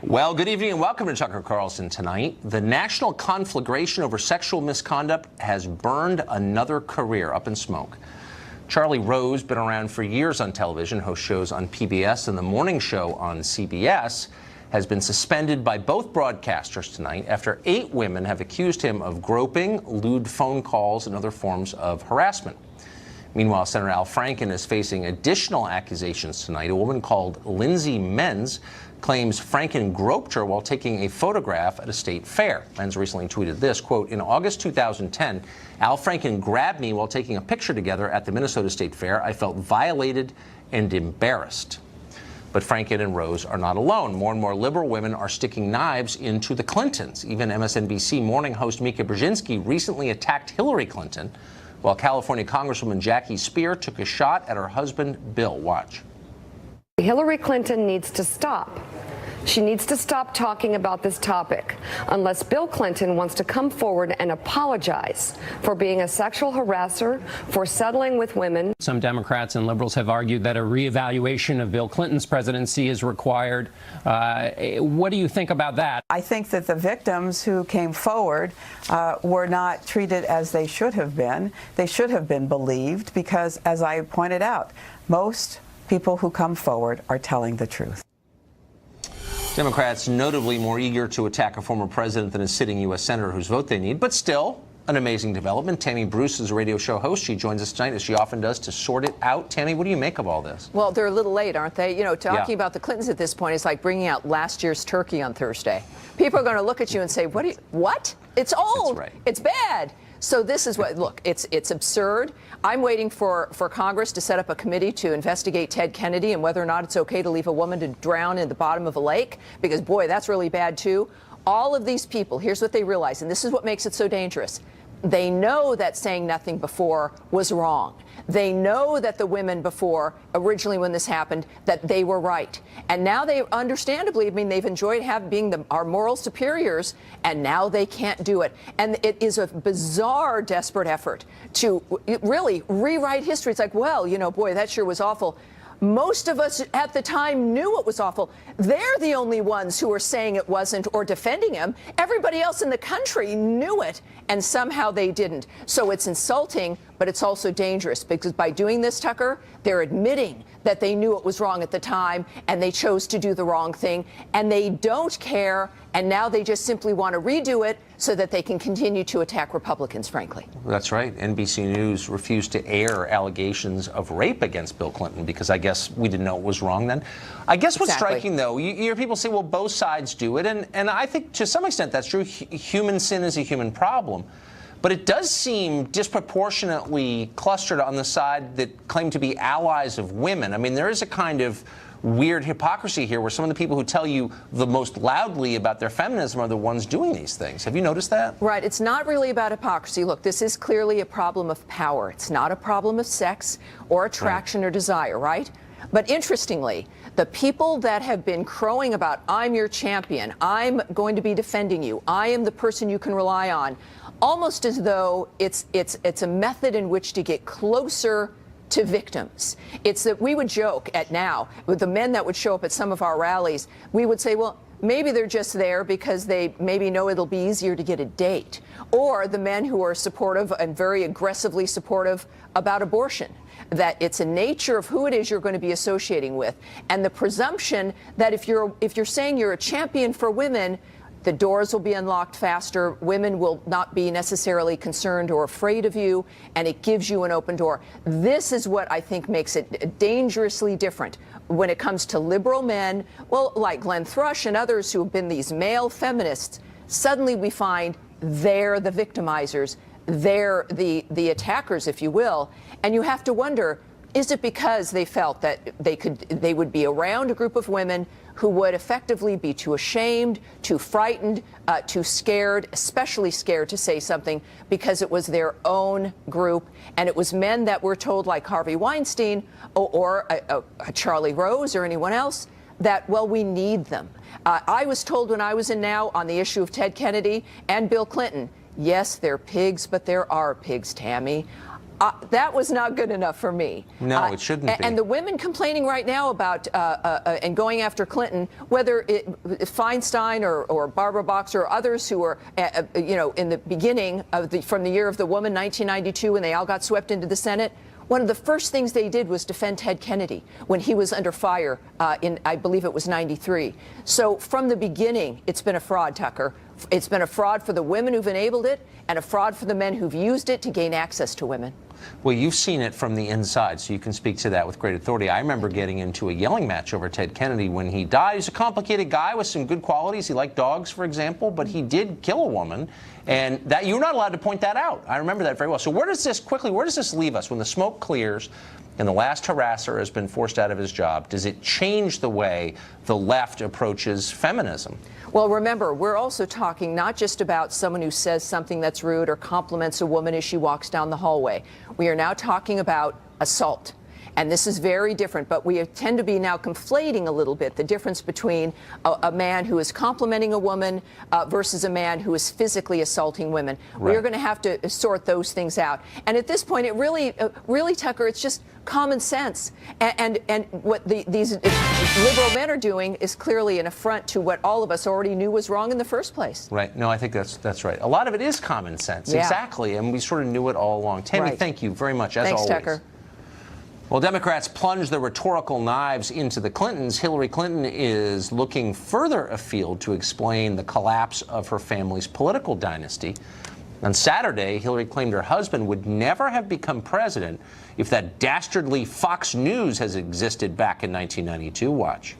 Well, good evening and welcome to Tucker Carlson tonight. The national conflagration over sexual misconduct has burned another career up in smoke. Charlie Rose, been around for years on television, hosts shows on PBS and the morning show on CBS, has been suspended by both broadcasters tonight after 8 women have accused him of groping, lewd phone calls, and other forms of harassment. Meanwhile, Senator Al Franken is facing additional accusations tonight. A woman called Lindsay Menz claims Franken groped her while taking a photograph at a state fair. Menz recently tweeted this, quote, "In August 2010, Al Franken grabbed me while taking a picture together at the Minnesota State Fair. I felt violated and embarrassed." But Franken and Rose are not alone. More and more liberal women are sticking knives into the Clintons. Even MSNBC morning host Mika Brzezinski recently attacked Hillary Clinton, while California Congresswoman Jackie Speer took a shot at her husband, Bill. Watch. Hillary Clinton needs to stop. She needs to stop talking about this topic unless Bill Clinton wants to come forward and apologize for being a sexual harasser, for settling with women. Some Democrats and liberals have argued that a reevaluation of Bill Clinton's presidency is required. What do you think about that? I think that the victims who came forward were not treated as they should have been. They should have been believed because, as I pointed out, most people who come forward are telling the truth. Democrats notably more eager to attack a former president than a sitting U.S. senator whose vote they need, but still an amazing development. Tammy Bruce is a radio show host. She joins us tonight, as she often does, to sort it out. Tammy, what do you make of all this? Well, they're a little late, aren't they? You know, talking about the Clintons at this point is like bringing out last year's turkey on Thursday. People are going to look at you and say, what? It's old. That's right. It's bad. So this is what, look, it's absurd. I'm waiting for Congress to set up a committee to investigate Ted Kennedy and whether or not it's okay to leave a woman to drown in the bottom of a lake, because, boy, that's really bad, too. All of these people, here's what they realize, and this is what makes it so dangerous. They know that saying nothing before was wrong. They know that the women before, originally when this happened, that they were right. And now they, understandably, I mean, they've enjoyed being our moral superiors, and now they can't do it. And it is a bizarre, desperate effort to really rewrite history. It's like, well, you know, boy, that sure was awful. Most of us at the time knew it was awful. They're the only ones who are saying it wasn't or defending him. Everybody else in the country knew it, and somehow they didn't. So it's insulting, but it's also dangerous, because by doing this, Tucker, they're admitting that they knew it was wrong at the time, and they chose to do the wrong thing, and they don't care, and now they just simply want to redo it so that they can continue to attack Republicans, frankly. That's right. NBC News refused to air allegations of rape against Bill Clinton because I guess we didn't know it was wrong then. I guess what's striking, though, you hear people say, well, both sides do it, and I think to some extent that's true. Human sin is a human problem. But it does seem disproportionately clustered on the side that claim to be allies of women. I mean, there is a kind of weird hypocrisy here where some of the people who tell you the most loudly about their feminism are the ones doing these things. Have you noticed that? Right. It's not really about hypocrisy. Look, this is clearly a problem of power. It's not a problem of sex or attraction or desire, right? But interestingly, the people that have been crowing about, I'm your champion, I'm going to be defending you, I am the person you can rely on, almost as though it's a method in which to get closer to victims. It's that we would joke at now with the men that would show up at some of our rallies. We would say, well, maybe they're just there because they maybe know it'll be easier to get a date. Or the men who are supportive and very aggressively supportive about abortion, that it's a nature of who it is you're going to be associating with. And the presumption that if you're saying you're a champion for women, the doors will be unlocked faster, women will not be necessarily concerned or afraid of you, and it gives you an open door. This is what I think makes it dangerously different when it comes to liberal men, well, like Glenn Thrush and others who have been these male feminists. Suddenly we find they're the victimizers, they're the attackers, if you will, and you have to wonder, is it because they felt that they would be around a group of women who would effectively be too ashamed, too frightened, too scared, especially scared to say something because it was their own group, and it was men that were told, like Harvey Weinstein or a Charlie Rose or anyone else, that, well, we need them. I was told when I was in Now on the issue of Ted Kennedy and Bill Clinton, yes, they're pigs, but there are pigs, Tammy. That was not good enough for me. No, it shouldn't be. And the women complaining right now about and going after Clinton, whether Feinstein or Barbara Boxer or others who were, in the beginning of from the year of the woman, 1992, when they all got swept into the Senate, one of the first things they did was defend Ted Kennedy when he was under fire in, I believe it was 93. So from the beginning, it's been a fraud, Tucker. It's been a fraud for the women who've enabled it and a fraud for the men who've used it to gain access to women. Well, you've seen it from the inside, so you can speak to that with great authority. I remember getting into a yelling match over Ted Kennedy when he died. He's a complicated guy with some good qualities. He liked dogs, for example, but he did kill a woman, and that you're not allowed to point that out. I remember that very well. So where does this leave us when the smoke clears and the last harasser has been forced out of his job? Does it change the way the left approaches feminism? Well, remember, we're also talking not just about someone who says something that's rude or compliments a woman as she walks down the hallway. We are now talking about assault. And this is very different, but we tend to be now conflating a little bit the difference between a man who is complimenting a woman versus a man who is physically assaulting women. Right. We're going to have to sort those things out. And at this point, it really, Tucker, it's just common sense. And what these liberal men are doing is clearly an affront to what all of us already knew was wrong in the first place. Right. No, I think that's right. A lot of it is common sense. Yeah. Exactly. And we sort of knew it all along. Tammy, Right. Thank you very much, as Thanks, always. Tucker. Well, Democrats plunge their rhetorical knives into the Clintons. Hillary Clinton is looking further afield to explain the collapse of her family's political dynasty. On Saturday, Hillary claimed her husband would never have become president if that dastardly Fox News has existed back in 1992. Watch.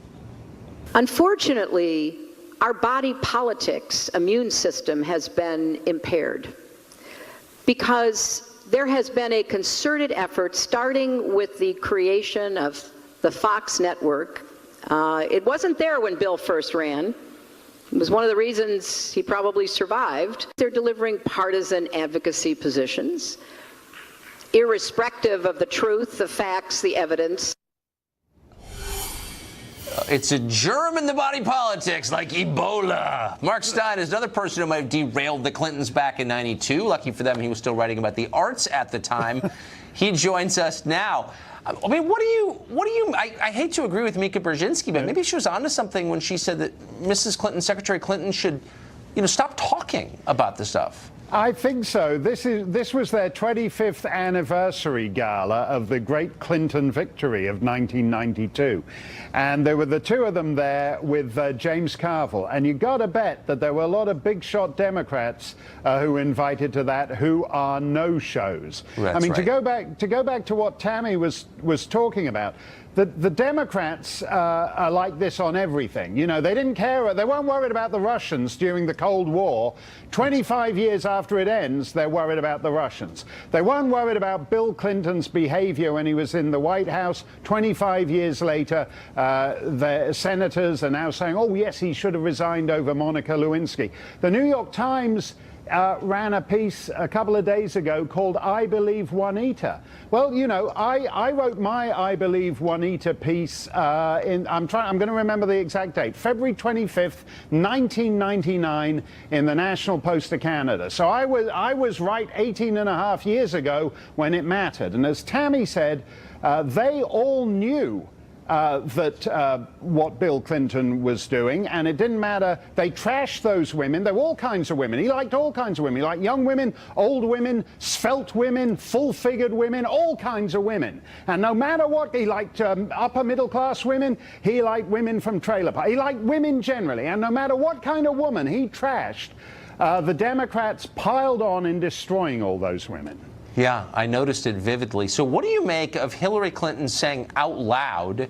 Unfortunately, our body politic's immune system has been impaired because there has been a concerted effort, starting with the creation of the Fox network. It wasn't there when Bill first ran. It was one of the reasons he probably survived. They're delivering partisan advocacy positions, irrespective of the truth, the facts, the evidence. It's a germ in the body politics, like Ebola. Mark Stein is another person who might have derailed the Clintons back in '92. Lucky for them, he was still writing about the arts at the time. He joins us now. I mean, what do you? I hate to agree with Mika Brzezinski, but maybe she was onto something when she said that Mrs. Clinton, Secretary Clinton, should, stop talking about this stuff. I think so. This was their 25th anniversary gala of the great Clinton victory of 1992. And there were the two of them there with James Carville. And you got to bet that there were a lot of big shot Democrats who were invited to that who are no-shows. I mean, right. to go back to what Tammy was talking about, the Democrats are like this on everything. They didn't care. They weren't worried about the Russians during the Cold War. 25 years after it ends, they're worried about the Russians. They weren't worried about Bill Clinton's behavior when he was in the White House. 25 years later, the senators are now saying, oh, yes, he should have resigned over Monica Lewinsky. The New York Times ran a piece a couple of days ago called I Believe Juanita. Well, I wrote my I Believe Juanita piece I'm going to remember the exact date, February 25th, 1999 in the National Post of Canada. So I was right 18 and a half years ago when it mattered. And as Tammy said, they all knew that what Bill Clinton was doing, and it didn't matter. They trashed those women. There were all kinds of women. He liked all kinds of women. He liked young women, old women, svelte women, full-figured women, all kinds of women. And no matter what, he liked upper middle-class women. He liked women from trailer parks. He liked women generally. And no matter what kind of woman he trashed, the Democrats piled on in destroying all those women. Yeah, I noticed it vividly. So what do you make of Hillary Clinton saying out loud,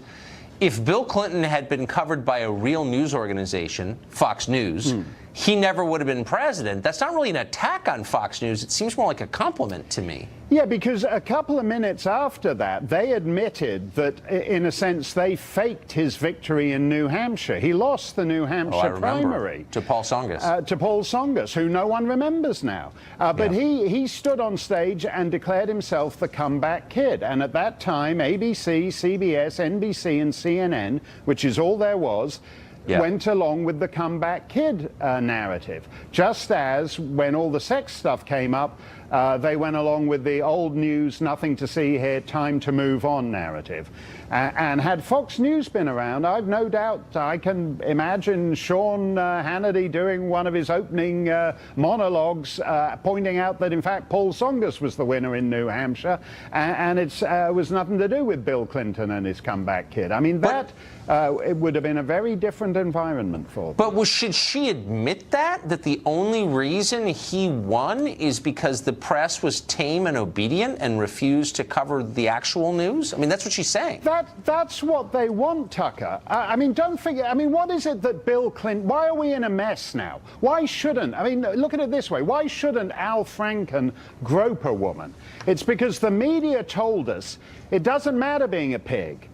if Bill Clinton had been covered by a real news organization, Fox News, he never would have been president? That's not really an attack on Fox News. It seems more like a compliment to me. Yeah, because a couple of minutes after that, they admitted that, in a sense, they faked his victory in New Hampshire. He lost the New Hampshire primary. To Paul Tsongas. To Paul Tsongas, who no one remembers now. But he stood on stage and declared himself the comeback kid. And at that time, ABC, CBS, NBC, and CNN, which is all there was, went along with the comeback kid narrative. Just as when all the sex stuff came up, they went along with the old news, nothing to see here, time to move on narrative. And had Fox News been around, I've no doubt, I can imagine Sean Hannity doing one of his opening monologues, pointing out that in fact Paul Tsongas was the winner in New Hampshire, and it was nothing to do with Bill Clinton and his comeback kid. I mean, that it would have been a very different environment for them. But should she admit that the only reason he won is because the press was tame and obedient and refused to cover the actual news? I mean, that's what she's saying. That's what they want, Tucker. I mean, don't forget, I mean, what is it that Bill Clinton, why are we in a mess now? Why shouldn't, I mean, look at it this way, why shouldn't Al Franken grope a woman? It's because the media told us it doesn't matter being a pig.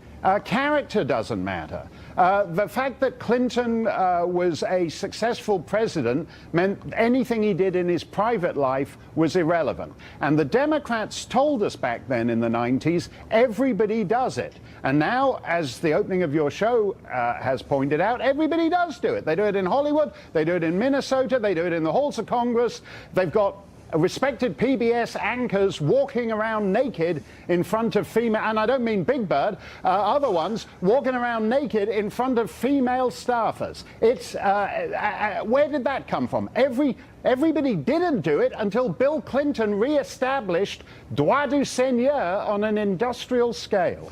Character doesn't matter. The fact that Clinton was a successful president meant anything he did in his private life was irrelevant. And the Democrats told us back then in the 90s, everybody does it. And now, as the opening of your show has pointed out, everybody does do it. They do it in Hollywood, they do it in Minnesota, they do it in the halls of Congress. They've got respected PBS anchors walking around naked in front of female, and I don't mean Big Bird, other ones walking around naked in front of female staffers. It's where did that come from? Everybody didn't do it until Bill Clinton re-established droit du seigneur on an industrial scale.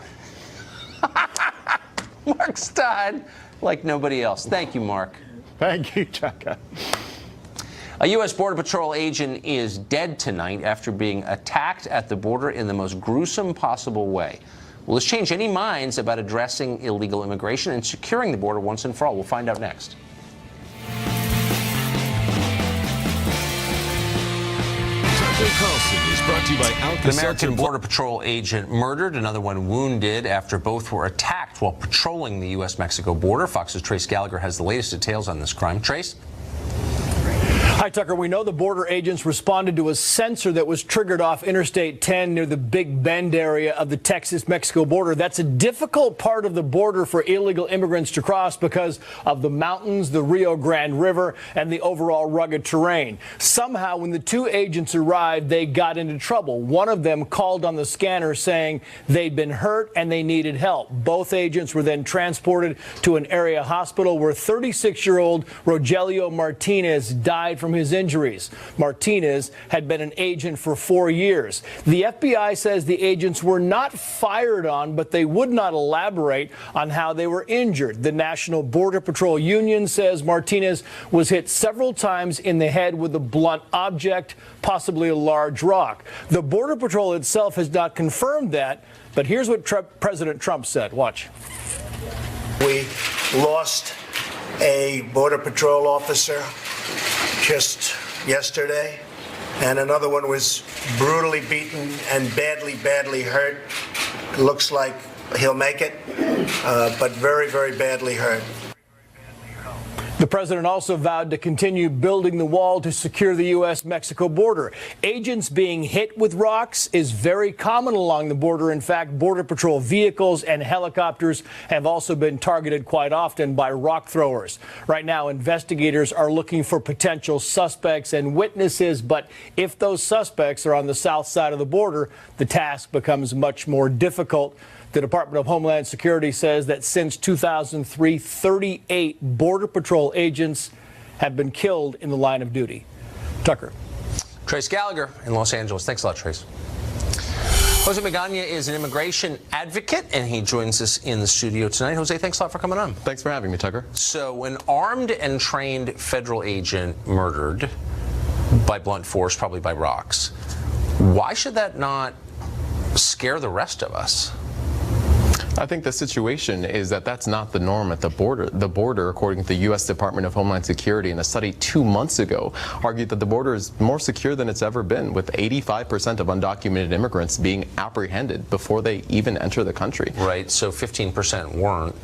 Mark Stein, like nobody else. Thank you, Mark. Thank you, Tucker. A U.S. Border Patrol agent is dead tonight after being attacked at the border in the most gruesome possible way. Will this change any minds about addressing illegal immigration and securing the border once and for all? We'll find out next. Carlson is brought to you by An American Border Patrol agent murdered, another one wounded after both were attacked while patrolling the U.S.-Mexico border. Fox's Trace Gallagher has the latest details on this crime. Trace? Hi, Tucker. We know the border agents responded to a sensor that was triggered off Interstate 10 near the Big Bend area of the Texas-Mexico border. That's a difficult part of the border for illegal immigrants to cross because of the mountains, the Rio Grande River, and the overall rugged terrain. Somehow, when the two agents arrived, they got into trouble. One of them called on the scanner saying they'd been hurt and they needed help. Both agents were then transported to an area hospital where 36-year-old Rogelio Martinez died from his injuries. Martinez had been an agent for 4 years. The FBI says the agents were not fired on, but they would not elaborate on how they were injured. The National Border Patrol Union says Martinez was hit several times in the head with a blunt object, possibly a large rock. The Border Patrol itself has not confirmed that, but here's what President Trump said. Watch. We lost a Border Patrol officer just yesterday, and another one was brutally beaten and badly hurt. Looks like he'll make it, but very badly hurt. The president also vowed to continue building the wall to secure the U.S.-Mexico border. Agents being hit with rocks is very common along the border. In fact, Border Patrol vehicles and helicopters have also been targeted quite often by rock throwers. Right now, investigators are looking for potential suspects and witnesses, but if those suspects are on the south side of the border, the task becomes much more difficult. The Department of Homeland Security says that since 2003, 38 Border Patrol agents have been killed in the line of duty. Tucker. Trace Gallagher in Los Angeles. Thanks a lot, Trace. Jose Magana is an immigration advocate, and he joins us in the studio tonight. Jose, thanks a lot for coming on. Thanks for having me, Tucker. So, an armed and trained federal agent murdered by blunt force, probably by rocks. Why should that not scare the rest of us? I think the situation is that that's not the norm at the border. The border, according to the U.S. Department of Homeland Security, in a study 2 months ago, argued that the border is more secure than it's ever been, with 85% of undocumented immigrants being apprehended before they even enter the country. Right, so 15% weren't.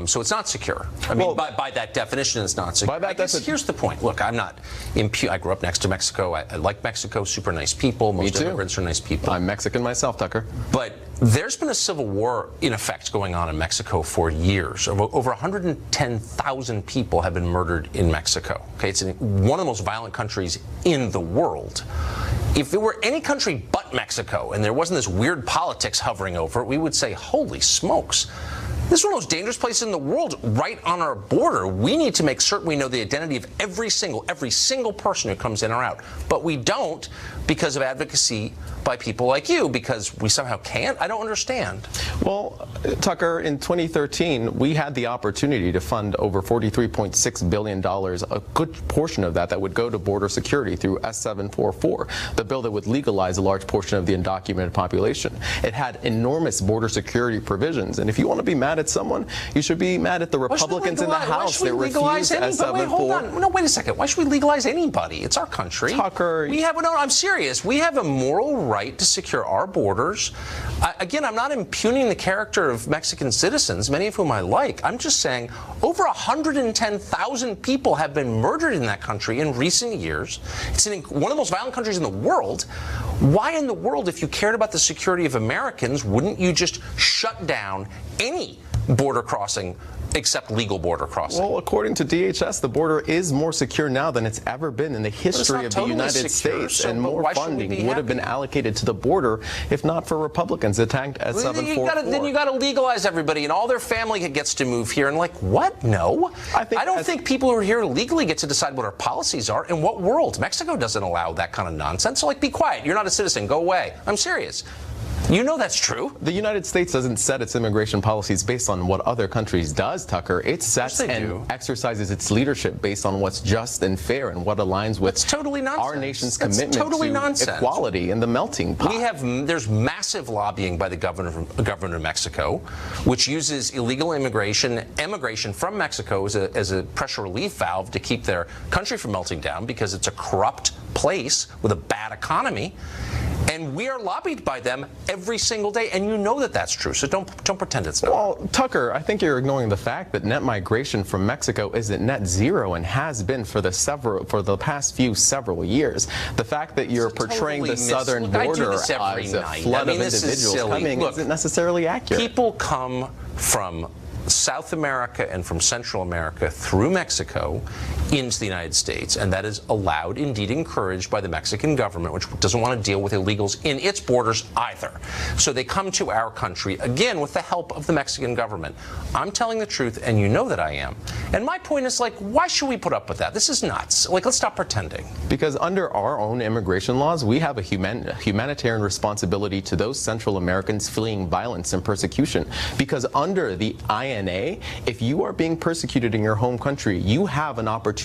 So it's not secure. I mean, by that definition, it's not secure. Here's the point. Look, I'm not I grew up next to Mexico. I like Mexico, super nice people. Most immigrants are nice people. I'm Mexican myself, Tucker. But There's been a civil war, in effect, going on in Mexico for years. Over 110,000 people have been murdered in Mexico. Okay, it's one of the most violent countries in the world. If there were any country but Mexico and there wasn't this weird politics hovering over it, we would say, holy smokes. This is one of the most dangerous places in the world, right on our border. We need to make certain we know the identity of every single person who comes in or out. But we don't because of advocacy by people like you, because we somehow can't? I don't understand. Well, Tucker, in 2013, we had the opportunity to fund over $43.6 billion, a good portion of that would go to border security through S744, the bill that would legalize a large portion of the undocumented population. It had enormous border security provisions, and if you want to be mad at someone, you should be mad at the Republicans in the House that refused S744. No, wait a second. Why should we legalize anybody? It's our country. Tucker, I'm serious. We have a moral right to secure our borders. Again, I'm not impugning the character of Mexican citizens, many of whom I like. I'm just saying over 110,000 people have been murdered in that country in recent years. It's one of the most violent countries in the world. Why in the world, if you cared about the security of Americans, wouldn't you just shut down any border crossing except legal border crossing? Well, according to DHS, the border is more secure now than it's ever been in the history of the United States, and more funding would have been allocated to the border if not for Republicans attacked at 744. Then you got to legalize everybody, and all their family gets to move here. And like, what? No, I don't think people who are here legally get to decide what our policies are. In what world? Mexico doesn't allow that kind of nonsense. So like, be quiet. You're not a citizen. Go away. I'm serious. You know that's true. The United States doesn't set its immigration policies based on what other countries does, Tucker. It sets and exercises its leadership based on what's just and fair and what aligns with our nation's commitment to equality and the melting pot. There's massive lobbying by the governor of Mexico, which uses illegal emigration from Mexico as a pressure relief valve to keep their country from melting down, because it's a corrupt place with a bad economy. And we are lobbied by them every single day, and you know that that's true. So don't pretend it's not. Well, Tucker, I think you're ignoring the fact that net migration from Mexico is at net zero and has been for the past several years. The fact that you're portraying the southern border as a flood of individuals coming isn't necessarily accurate. People come from South America and from Central America through Mexico into the United States, and that is allowed, indeed encouraged, by the Mexican government, which doesn't want to deal with illegals in its borders either. So they come to our country, again, with the help of the Mexican government. I'm telling the truth, and you know that I am. And my point is, like, why should we put up with that? This is nuts. Like, let's stop pretending. Because under our own immigration laws, we have a humanitarian responsibility to those Central Americans fleeing violence and persecution. Because under the INA, if you are being persecuted in your home country, you have an opportunity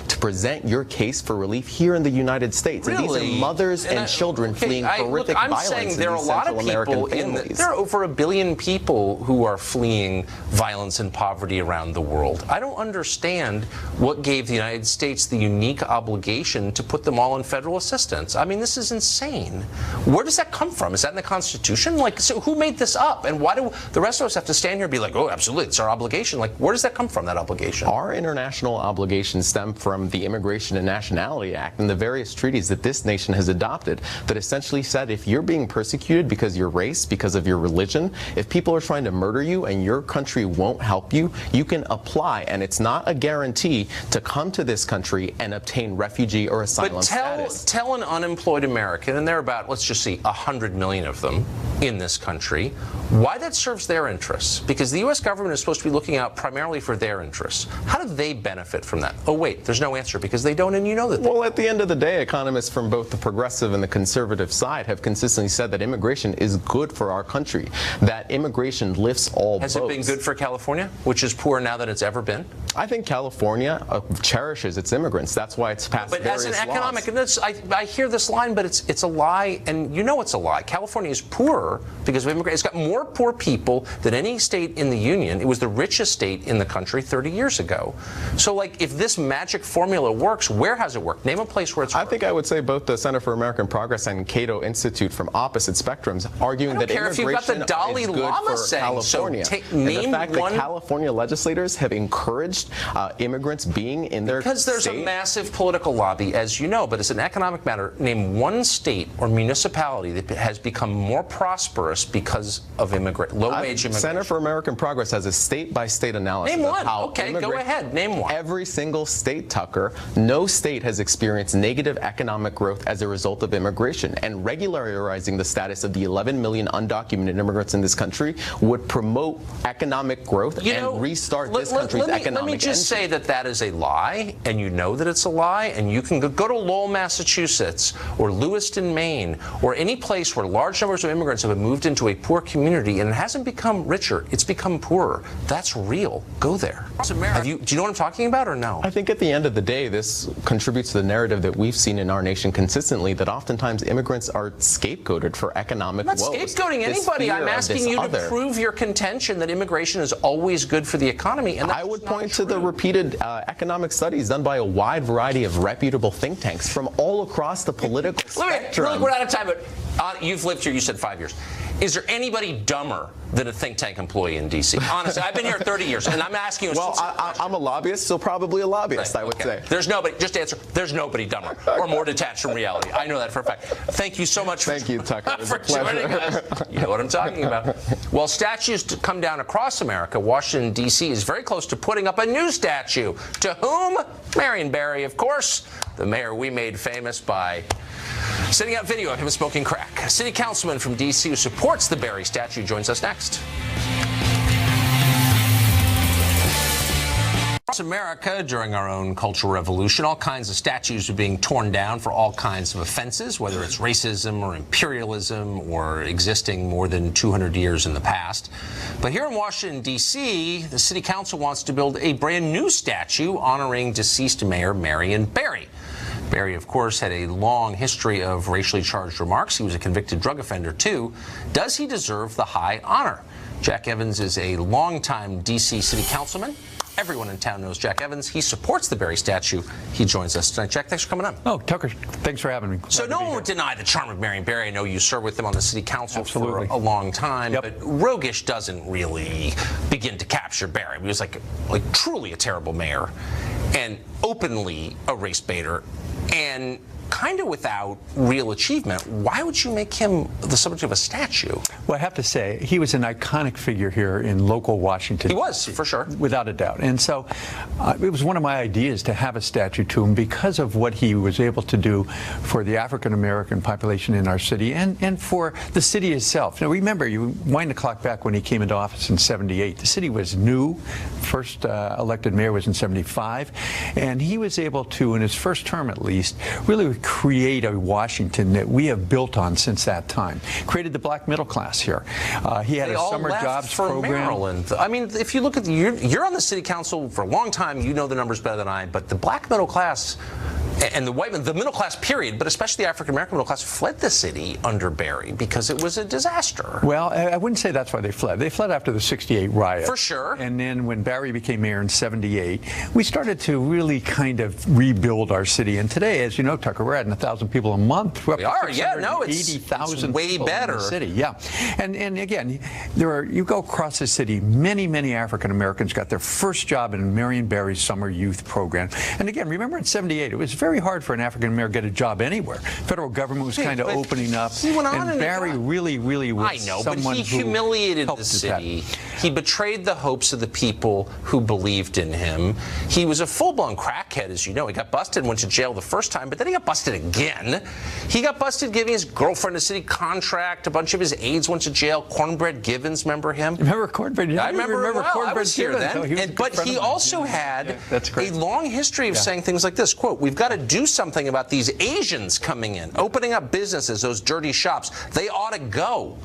to present your case for relief here in the United States. Really? And these are mothers and children fleeing horrific violence in these Central American families. There are over 1 billion people who are fleeing violence and poverty around the world. I don't understand what gave the United States the unique obligation to put them all in federal assistance. I mean, this is insane. Where does that come from? Is that in the Constitution? Like, so who made this up? And why do the rest of us have to stand here and be like, oh, absolutely, it's our obligation? Like, where does that come from, that obligation? Our international obligations stem from the Immigration and Nationality Act and the various treaties that this nation has adopted that essentially said if you're being persecuted because of your race, because of your religion, if people are trying to murder you and your country won't help you, you can apply, and it's not a guarantee to come to this country and obtain refugee or asylum status. Tell an unemployed American, and there are about, let's just see, 100 million of them in this country, why that serves their interests. Because the U.S. government is supposed to be looking out primarily for their interests. How do they benefit from that? Oh, wait, there's no answer, because they don't, and you know that. Well, at the end of the day, economists from both the progressive and the conservative side have consistently said that immigration is good for our country, that immigration lifts all boats. Has it been good for California, which is poorer now than it's ever been? I think California cherishes its immigrants. That's why it's passed various laws. But as an economic, and I hear this line, but it's a lie, and you know it's a lie. California is poorer because of immigration. It's got more poor people than any state in the union. was the richest state in the country 30 years ago. So, like, if this magic formula works, where has it worked? Name a place where it's worked. I think I would say both the Center for American Progress and Cato Institute from opposite spectrums arguing that immigration if you've got the Dalai is good Lama for saying California. so. And the Name fact one. that California legislators have encouraged immigrants being in their Because there's state. a massive political lobby, as you know, but it's an economic matter. Name one state or municipality that has become more prosperous because of low-wage immigration. Center for American Progress has a state-by-state analysis Name of one. how Okay, go ahead. Name one. Every single state, Tucker, no state has experienced negative economic growth as a result of immigration. And regularizing the status of the 11 million undocumented immigrants in this country would promote economic growth and restart this country's economic engine. Let me just say that that is a lie, and you know that it's a lie, and you can go to Lowell, Massachusetts, or Lewiston, Maine, or any place where large numbers of immigrants have moved into a poor community, and it hasn't become richer, it's become poorer. That's real. Go there. Do you know what I'm talking about, or no? I think at the end of the day, this contributes to the narrative that we've seen in our nation consistently, that oftentimes immigrants are scapegoated for economic woes. I'm not scapegoating anybody. I'm asking you to prove your contention that immigration is always good for the economy. And I would point to the repeated economic studies done by a wide variety of reputable think tanks from all across the political spectrum. Look, we're out of time, but you've lived here, you said 5 years. Is there anybody dumber than a think tank employee in D.C.? Honestly, I've been here 30 years, and I'm asking you. Well, I'm a lobbyist, so probably a lobbyist, right, I would say. There's nobody, just answer, there's nobody dumber or more detached from reality. I know that for a fact. Thank you so much Thank you, Tucker. It was for a pleasure. joining us. You know what I'm talking about. Well, statues to come down across America, Washington, D.C. is very close to putting up a new statue. To whom? Marion Barry, of course, the mayor we made famous by sending out video of him smoking crack. A city councilman from D.C. who supports the Barry statue joins us next. Across America, during our own cultural revolution, all kinds of statues are being torn down for all kinds of offenses, whether it's racism or imperialism or existing more than 200 years in the past. But here in Washington, D.C., the city council wants to build a brand new statue honoring deceased Mayor Marion Barry. Barry, of course, had a long history of racially charged remarks. He was a convicted drug offender, too. Does he deserve the high honor? Jack Evans is a longtime D.C. city councilman. Everyone in town knows Jack Evans. He supports the Barry statue. He joins us tonight. Jack, thanks for coming on. Oh, Tucker, thanks for having me. So no one would deny the charm of Marion Barry. I know you served with him on the city council for a long time, but roguish doesn't really begin to capture Barry. He was like truly a terrible mayor and openly a race baiter and kind of without real achievement. Why would you make him the subject of a statue? Well, I have to say, he was an iconic figure here in local Washington. He was, for sure. Without a doubt. And so it was one of my ideas to have a statue to him because of what he was able to do for the African-American population in our city and for the city itself. Now, remember, you wind the clock back when he came into office in '78. The city was new. First elected mayor was in '75. And he was able to, in his first term at least, really create a Washington that we have built on since that time. Created the black middle class here. He had a summer jobs program. Maryland. I mean, if you look at you're on the city council for a long time. You know the numbers better than I. But the black middle class and the middle class period, but especially the African American middle class, fled the city under Barry because it was a disaster. Well, I wouldn't say that's why they fled. They fled after the '68 riot. For sure. And then when Barry became mayor in '78, we started to really kind of rebuild our city. And today, as you know, Tucker, we're adding 1,000 people a month. We are, yeah, no, it's 80,000 way better. In the city, yeah. And again, you go across the city, many African Americans got their first job in Marion Barry's summer youth program. And again, remember in '78, it was very hard for an African American to get a job anywhere. Federal government was kind of opening up. He went on and Barry really was someone but he humiliated the city. He betrayed the hopes of the people who believed in him. He was a full-blown crackhead, as you know. He got busted and went to jail the first time, but then he got busted again. He got busted giving his girlfriend a city contract. A bunch of his aides went to jail. Cornbread Givens, remember him? Remember Cornbread? I remember him well. Cornbread I was here then. But he also had a long history of saying things like this, quote, "We've got to do something about these Asians coming in, opening up businesses, those dirty shops. They ought to go."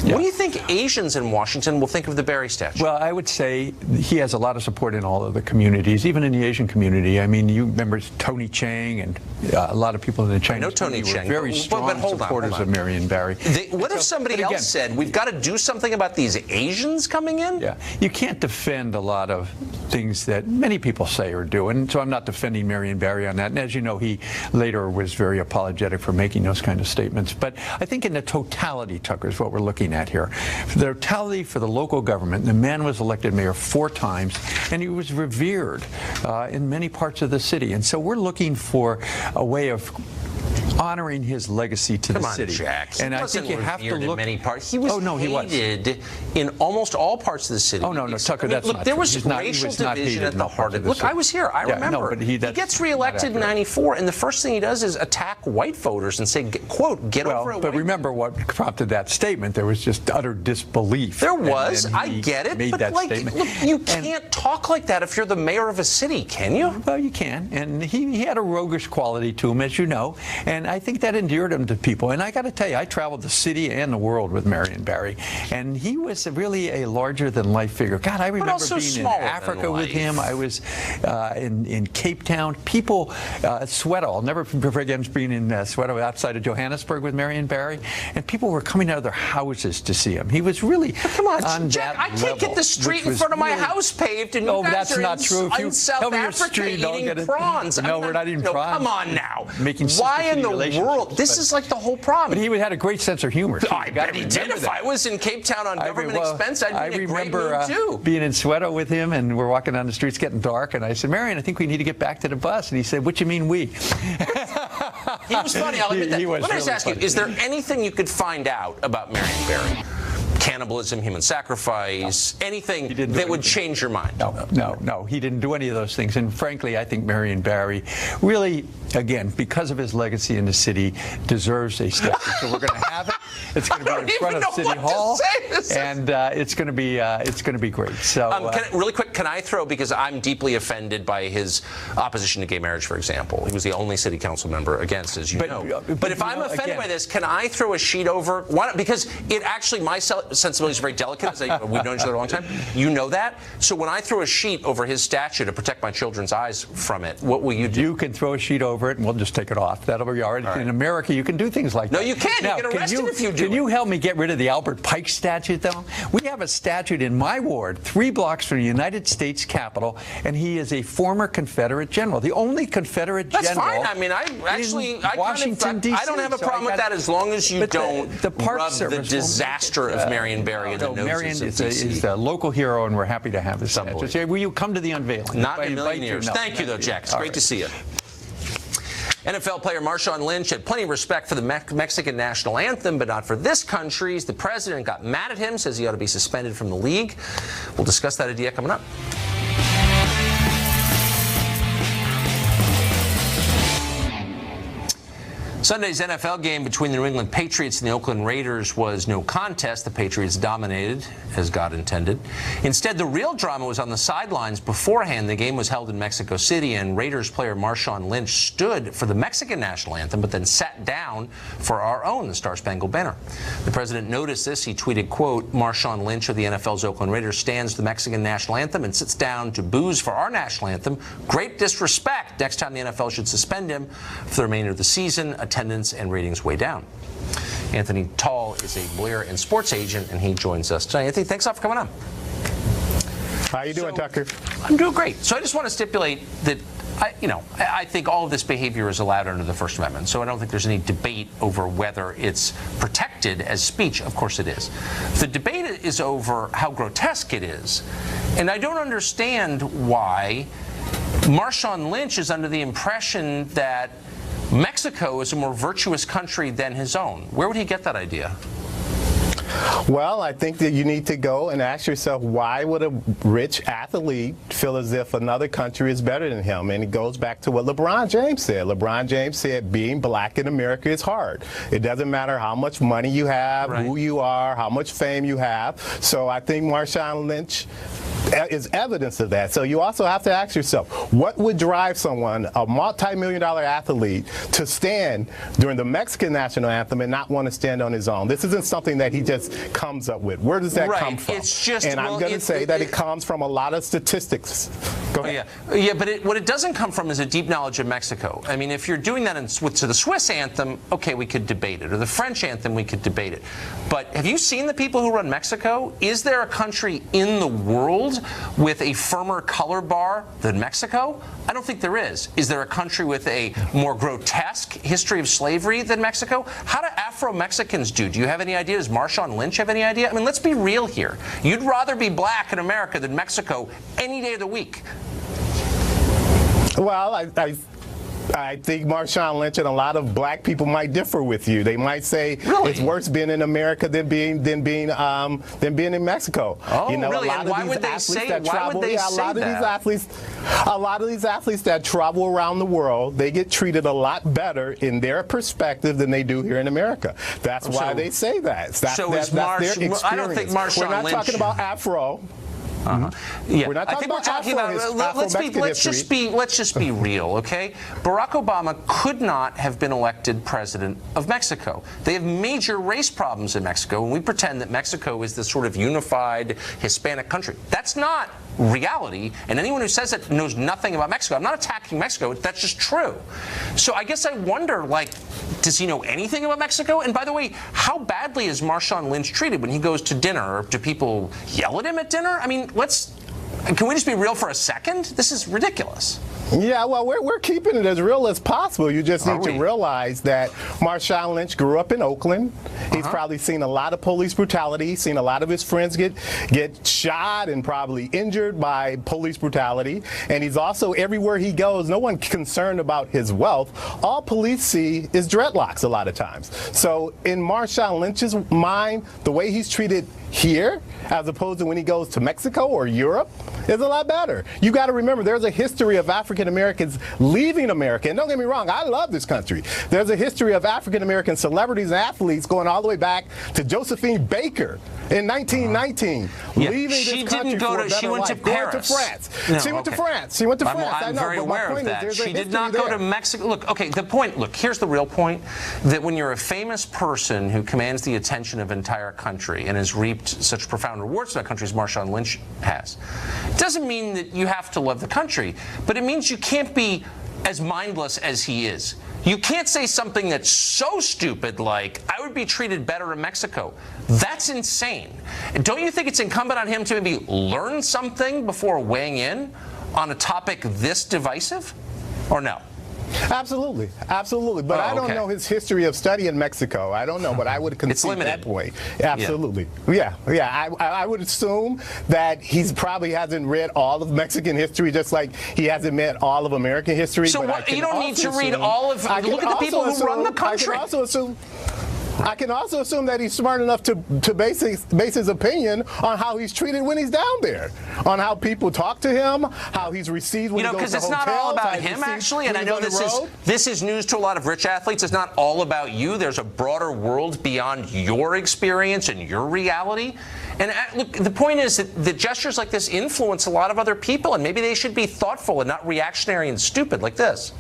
What do you think Asians in Washington will think of the Barry statue? Well, I would say he has a lot of support in all of the communities, even in the Asian community. I mean, you remember Tony Chang and a lot of people in the Chinese community were very strong supporters of Marion Barry. What if somebody else said, we've got to do something about these Asians coming in? Yeah, you can't defend a lot of things that many people say or do, and so I'm not defending Marion Barry on that. And as you know, he later was very apologetic for making those kind of statements. But I think in the totality, Tucker, is what we're looking at here. The totality for the local government, the man was elected mayor 4 times, and he was revered in many parts of the city. And so we're looking for a way of honoring his legacy to the city. Jack. And I think you have to look. In many parts. He was hated in almost all parts of the city. Oh no, Tucker, that's look, not there true. was racial division at the heart of it. Look, I was here. I remember. No, but he gets reelected in '94, and the first thing he does is attack white voters and say, "quote, get over it." But remember what prompted that statement? There was just utter disbelief. There was. I get it. But like, look, you can't talk like that if you're the mayor of a city, can you? Well, you can. And he had a roguish quality to him, as you know. And I think that endeared him to people. And I got to tell you, I traveled the city and the world with Marion Barry, and he was really a larger-than-life figure. God, I remember being in Africa with him. I was in Cape Town. People, Soweto, I'll never forget being in Soweto outside of Johannesburg with Marion Barry, and people were coming out of their houses to see him. He was really come on, Jack, I can't get the street in front of my house paved, and you guys that's are not true. If you in South Africa eating prawns. No, we're not eating prawns. Come on now. Making why in the world? This is like the whole problem. But he had a great sense of humor. I bet he did. If I was in Cape Town on government expense, I'd be in a great mood too. Being in Soweto with him, and we're walking down the streets getting dark, and I said, Marion, I think we need to get back to the bus. And he said, what you mean we? He was funny, I'll admit that. Let me just ask you, is there anything you could find out about Marion Barry? Cannibalism, human sacrifice, anything that would change your mind? No, he didn't do any of those things. And frankly, I think Marion Barry really, again, because of his legacy in the city, deserves a statue. So we're going to have it. It's going to be in front of City Hall, and it's going to be great. So, really quick, can I throw, because I'm deeply offended by his opposition to gay marriage, for example. He was the only city council member against, as you know. But if I'm offended by this, can I throw a sheet over? Why not? Because it actually, my sensibilities are very delicate. We've known each other a long time. You know that. So when I throw a sheet over his statue to protect my children's eyes from it, what will you do? You can throw a sheet over it, and we'll just take it off. That'll be all right. In America, you can do things like that. No, you can't. You get arrested if you do. Can you help me get rid of the Albert Pike statue, though? We have a statue in my ward, 3 blocks from the United States Capitol, and he is a former Confederate general, the only Confederate general. That's fine. I mean, I don't have a problem with that as long as you don't rub the disaster of Marion Barry in the noses Marion of DC. is a local hero, and we're happy to have his statue. So will you come to the unveiling? Not in a million years. Thank you, though, Jack. It's great to see you. NFL player Marshawn Lynch had plenty of respect for the Mexican national anthem, but not for this country's. The president got mad at him, says he ought to be suspended from the league. We'll discuss that idea coming up. Sunday's NFL game between the New England Patriots and the Oakland Raiders was no contest. The Patriots dominated, as God intended. Instead, the real drama was on the sidelines beforehand. The game was held in Mexico City, and Raiders player Marshawn Lynch stood for the Mexican national anthem, but then sat down for our own, the Star Spangled Banner. The president noticed this. He tweeted, quote, Marshawn Lynch of the NFL's Oakland Raiders stands for the Mexican national anthem and sits down to booze for our national anthem. Great disrespect. Next time the NFL should suspend him for the remainder of the season. Attendance and ratings way down. Anthony Tall is a lawyer and sports agent, and he joins us tonight. Anthony, thanks a lot for coming on. How you doing, Tucker? I'm doing great. So I just want to stipulate that I think all of this behavior is allowed under the First Amendment. So I don't think there's any debate over whether it's protected as speech. Of course it is. The debate is over how grotesque it is. And I don't understand why Marshawn Lynch is under the impression that Mexico is a more virtuous country than his own. Where would he get that idea? Well, I think that you need to go and ask yourself, why would a rich athlete feel as if another country is better than him? And it goes back to what LeBron James said. LeBron James said being black in America is hard. It doesn't matter how much money you have, who you are, how much fame you have. So I think Marshawn Lynch is evidence of that. So you also have to ask yourself, what would drive someone, a multi-million-dollar athlete, to stand during the Mexican national anthem and not want to stand on his own? This isn't something that he just comes up with. Where does that come from? It's just, and I'm going to say that it comes from a lot of statistics. Go ahead. Yeah, but what it doesn't come from is a deep knowledge of Mexico. I mean, if you're doing that to the Swiss anthem, okay, we could debate it. Or the French anthem, we could debate it. But have you seen the people who run Mexico? Is there a country in the world with a firmer color bar than Mexico? I don't think there is. Is there a country with a more grotesque history of slavery than Mexico? How do Afro-Mexicans do? Do you have any idea? Does Marshawn Lynch have any idea? I mean, let's be real here. You'd rather be black in America than Mexico any day of the week. Well, I think Marshawn Lynch and a lot of black people might differ with you. They might say it's worse being in America than being in Mexico. Oh, you know, really? A lot and of why these would they athletes say? that Why travel, would they say a lot of these athletes that travel around the world, they get treated a lot better in their perspective than they do here in America. That's why they say that. That's their experience. I don't think Marshawn We're not Lynch talking about Afro. Yeah, We're not talking about let's just be real, okay? Barack Obama could not have been elected president of Mexico. They have major race problems in Mexico, and we pretend that Mexico is this sort of unified Hispanic country. That's not reality, and anyone who says that knows nothing about Mexico. I'm not attacking Mexico, that's just true. So I guess I wonder, like, does he know anything about Mexico? And by the way, how badly is Marshawn Lynch treated when he goes to dinner? Or do people yell at him at dinner? I mean, can we just be real for a second? This is ridiculous. Yeah, well, we're keeping it as real as possible. You just need to realize that Marshawn Lynch grew up in Oakland. He's probably seen a lot of police brutality, seen a lot of his friends get shot and probably injured by police brutality. And he's also, everywhere he goes, no one's concerned about his wealth. All police see is dreadlocks a lot of times. So in Marshawn Lynch's mind, the way he's treated here, as opposed to when he goes to Mexico or Europe, is a lot better. You got to remember, there's a history of African Americans leaving America. And don't get me wrong, I love this country. There's a history of African American celebrities and athletes going all the way back to Josephine Baker in 1919, leaving this country for a better life, going to France. She went to France. She went to France. I'm very aware of that. She did not go to Mexico. Look, okay, here's the real point, that when you're a famous person who commands the attention of an entire country and has reaped such profound rewards to that country as Marshawn Lynch has, it doesn't mean that you have to love the country, but it means you can't be as mindless as he is. You can't say something that's so stupid like, I would be treated better in Mexico. That's insane. Don't you think it's incumbent on him to maybe learn something before weighing in on a topic this divisive? Or no? Absolutely, absolutely. But I don't know his history of study in Mexico. I don't know, but I would concede that point. Absolutely. Yeah. I would assume that he's probably hasn't read all of Mexican history, just like he hasn't read all of American history. So you don't need to read all of. Look at the people who run the country. I can also assume that he's smart enough to base his opinion on how he's treated when he's down there, on how people talk to him, how he's received when he goes to hotels. Because it's not all about him, actually, and I know this is news to a lot of rich athletes. It's not all about you. There's a broader world beyond your experience and your reality. And look, the point is that gestures like this influence a lot of other people, and maybe they should be thoughtful and not reactionary and stupid like this.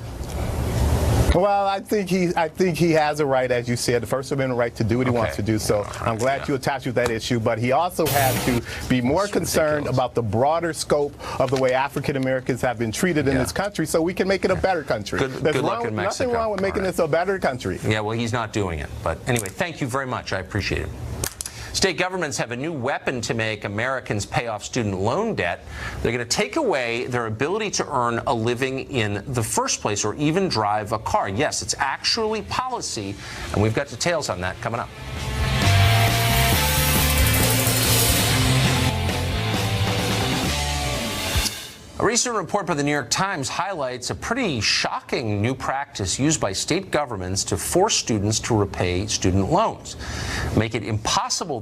Well, I think he has a right, as you said, the First Amendment right to do what he wants to do. So I'm glad you attached with that issue. But he also has to be more concerned about the broader scope of the way African Americans have been treated in this country, so we can make it a better country. Good luck in Mexico. Nothing wrong with making this a better country. Yeah, well, he's not doing it. But anyway, thank you very much. I appreciate it. State governments have a new weapon to make Americans pay off student loan debt. They're going to take away their ability to earn a living in the first place or even drive a car. Yes, it's actually policy, and we've got details on that coming up. A recent report by the New York Times highlights a pretty shocking new practice used by state governments to force students to repay student loans, make it impossible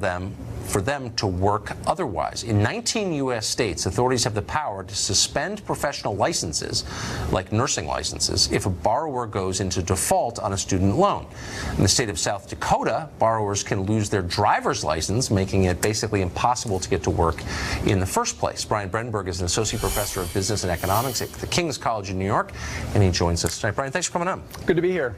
for them to work otherwise. In 19 U.S. states, authorities have the power to suspend professional licenses, like nursing licenses, if a borrower goes into default on a student loan. In the state of South Dakota, borrowers can lose their driver's license, making it basically impossible to get to work in the first place. Brian Brenberg is an associate professor of business and economics at the King's College in New York, and he joins us tonight. Brian, thanks for coming on. Good to be here.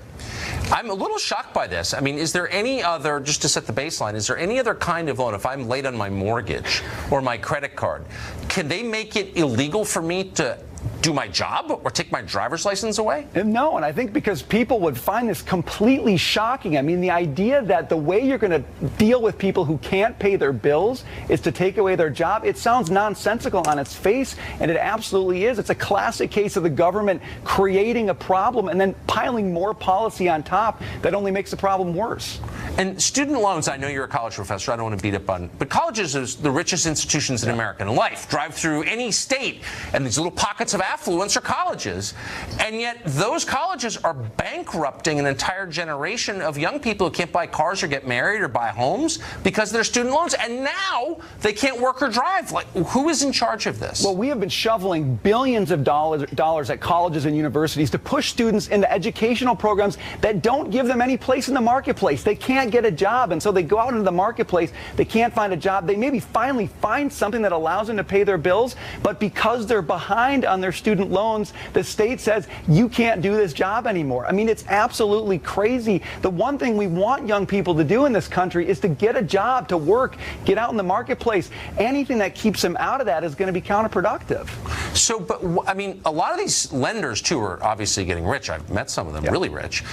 I'm a little shocked by this. I mean, is there any other, just to set the baseline, is there any other kind of loan, if I'm late on my mortgage or my credit card, can they make it illegal for me to do my job or take my driver's license away? No, and I think because people would find this completely shocking. I mean, the idea that the way you're going to deal with people who can't pay their bills is to take away their job, it sounds nonsensical on its face, and it absolutely is. It's a classic case of the government creating a problem and then piling more policy on top that only makes the problem worse. And student loans, I know you're a college professor, I don't want to beat up on, but colleges are the richest institutions in American life. Drive through any state, and these little pockets of affluence are colleges. And yet those colleges are bankrupting an entire generation of young people who can't buy cars or get married or buy homes because of their student loans. And now they can't work or drive. Like, who is in charge of this? Well, we have been shoveling billions of dollars at colleges and universities to push students into educational programs that don't give them any place in the marketplace. They can't get a job, and so they go out into the marketplace. They can't find a job. They maybe finally find something that allows them to pay their bills, but because they're behind on their student loans, the state says you can't do this job anymore. I mean, it's absolutely crazy. The one thing we want young people to do in this country is to get a job, to work, get out in the marketplace. Anything that keeps them out of that is going to be counterproductive. So, but I mean, a lot of these lenders too are obviously getting rich. I've met some of them, really rich.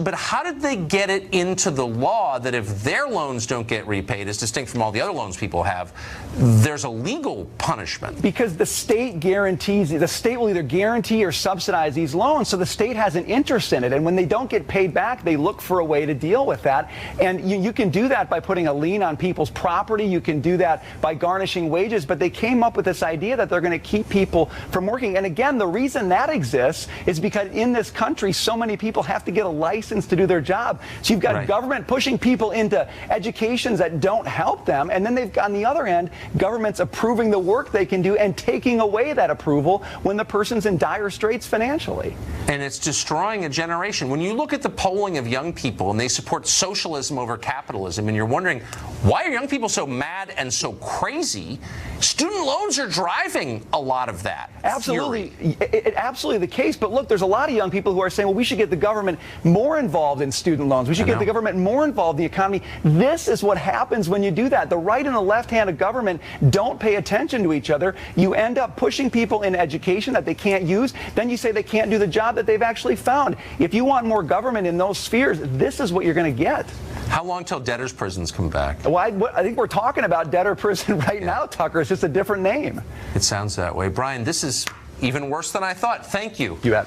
But how did they get it into the law that if their loans don't get repaid, as distinct from all the other loans people have, there's a legal punishment? Because the state guarantees, the state will either guarantee or subsidize these loans, so the state has an interest in it. And when they don't get paid back, they look for a way to deal with that. And you can do that by putting a lien on people's property. You can do that by garnishing wages. But they came up with this idea that they're going to keep people from working. And again, the reason that exists is because in this country, so many people have to get a license to do their job. So you've got government pushing people into educations that don't help them. And then they've got, on the other end, governments approving the work they can do and taking away that approval when the person's in dire straits financially. And it's destroying a generation. When you look at the polling of young people and they support socialism over capitalism, and you're wondering, why are young people so mad and so crazy? Student loans are driving a lot of that. Absolutely. It's absolutely the case. But look, there's a lot of young people who are saying, well, we should get the government more involved in student loans. We should get the government more involved in the economy. This is what happens when you do that. The right and the left hand of government don't pay attention to each other. You end up pushing people in education that they can't use. Then you say they can't do the job that they've actually found. If you want more government in those spheres, this is what you're going to get. How long till debtors' prisons come back? Well, I think we're talking about debtor prison right now, Tucker. It's just a different name. It sounds that way. Brian, this is even worse than I thought. Thank you. You bet.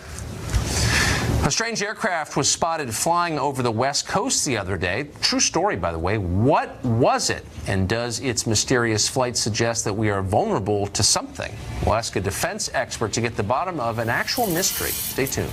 A strange aircraft was spotted flying over the West Coast the other day. True story, by the way. What was it? And does its mysterious flight suggest that we are vulnerable to something? We'll ask a defense expert to get the bottom of an actual mystery. Stay tuned.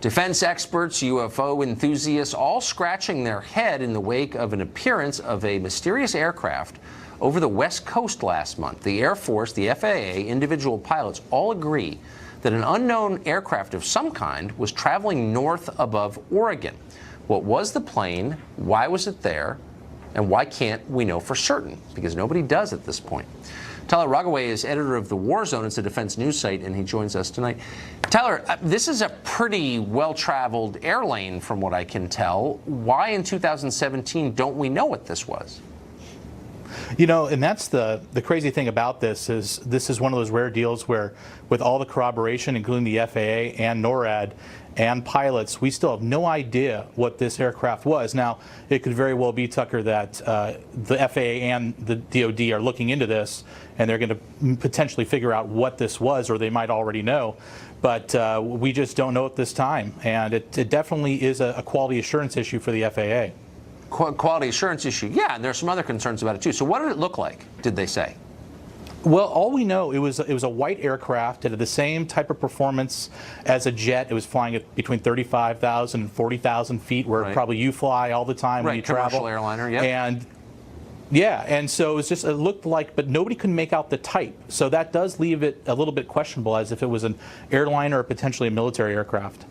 Defense experts, UFO enthusiasts, all scratching their head in the wake of an appearance of a mysterious aircraft over the West Coast last month. The Air Force, the FAA, individual pilots all agree that an unknown aircraft of some kind was traveling north above Oregon. What was the plane? Why was it there? And why can't we know for certain? Because nobody does at this point. Tyler Rogaway is editor of The War Zone. It's a defense news site, and he joins us tonight. Tyler, this is a pretty well-traveled air lane from what I can tell. Why in 2017 don't we know what this was? You know, and that's the crazy thing about this is one of those rare deals where with all the corroboration, including the FAA and NORAD and pilots, we still have no idea what this aircraft was. Now, it could very well be, Tucker, that the FAA and the DOD are looking into this and they're going to potentially figure out what this was, or they might already know. But we just don't know at this time. And it definitely is a quality assurance issue for the FAA. Quality assurance issue, yeah, and there's some other concerns about it too. So what did it look like, did they say? Well, all we know, it was a white aircraft. It had the same type of performance as a jet. It was flying at between 35,000 and 40,000 feet, where probably you fly all the time when you travel. Commercial airliner, yep. And yeah, and so it was just, it looked like, but nobody could make out the type. So that does leave it a little bit questionable, as if it was an airliner or potentially a military aircraft.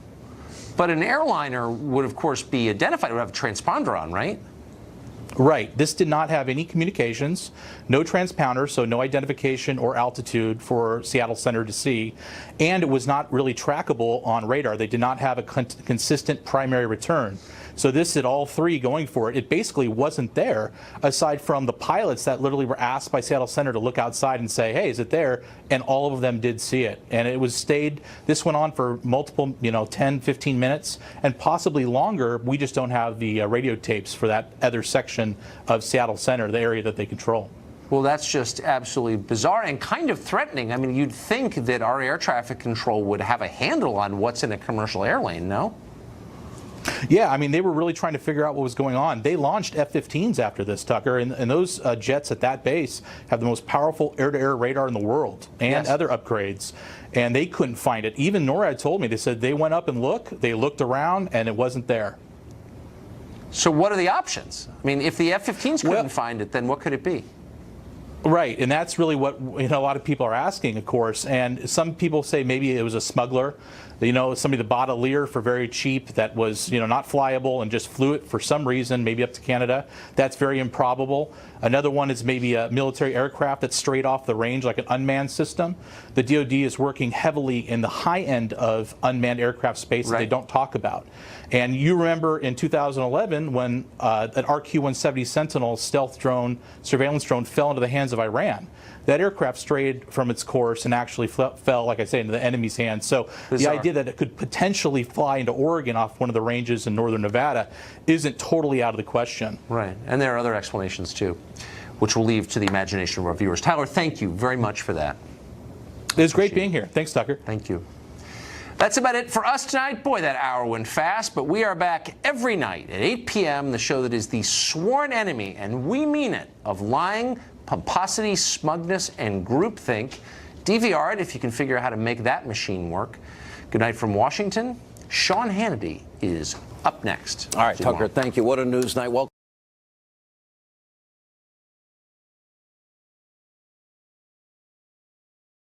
But an airliner would, of course, be identified. It would have a transponder on, right? Right. This did not have any communications, no transponder, so no identification or altitude for Seattle Center to see, and it was not really trackable on radar. They did not have a consistent primary return. So this had all three going for it. It basically wasn't there, aside from the pilots that literally were asked by Seattle Center to look outside and say, hey, is it there? And all of them did see it. And it was stayed, this went on for multiple, 10, 15 minutes, and possibly longer. We just don't have the radio tapes for that other section of Seattle Center, the area that they control. Well, that's just absolutely bizarre and kind of threatening. I mean, you'd think that our air traffic control would have a handle on what's in a commercial airlane, no? Yeah, I mean, they were really trying to figure out what was going on. They launched F-15s after this, Tucker, and those jets at that base have the most powerful air-to-air radar in the world and other upgrades, and they couldn't find it. Even NORAD told me, they said they went up and they looked around, and it wasn't there. So what are the options? I mean, if the F-15s couldn't find it, then what could it be? Right, and that's really what a lot of people are asking, of course. And some people say maybe it was a smuggler, somebody that bought a Lear for very cheap that was not flyable and just flew it for some reason, maybe up to Canada. That's very improbable. Another one is maybe a military aircraft that's straight off the range, like an unmanned system. The DoD is working heavily in the high end of unmanned aircraft space that they don't talk about. And you remember in 2011 when an RQ-170 Sentinel stealth drone, surveillance drone, fell into the hands of Iran. That aircraft strayed from its course and actually fell, like I say, into the enemy's hands. So the idea that it could potentially fly into Oregon off one of the ranges in northern Nevada isn't totally out of the question. Right, and there are other explanations too, which we'll leave to the imagination of our viewers. Tyler, thank you very much for that. It was great being here. Thanks, Tucker. Thank you. That's about it for us tonight. Boy, that hour went fast, but we are back every night at 8 p.m., the show that is the sworn enemy, and we mean it, of lying, pomposity, smugness, and groupthink. DVR it if you can figure out how to make that machine work. Good night from Washington. Sean Hannity is up next. All right, Tucker, thank you. What a news night. Welcome.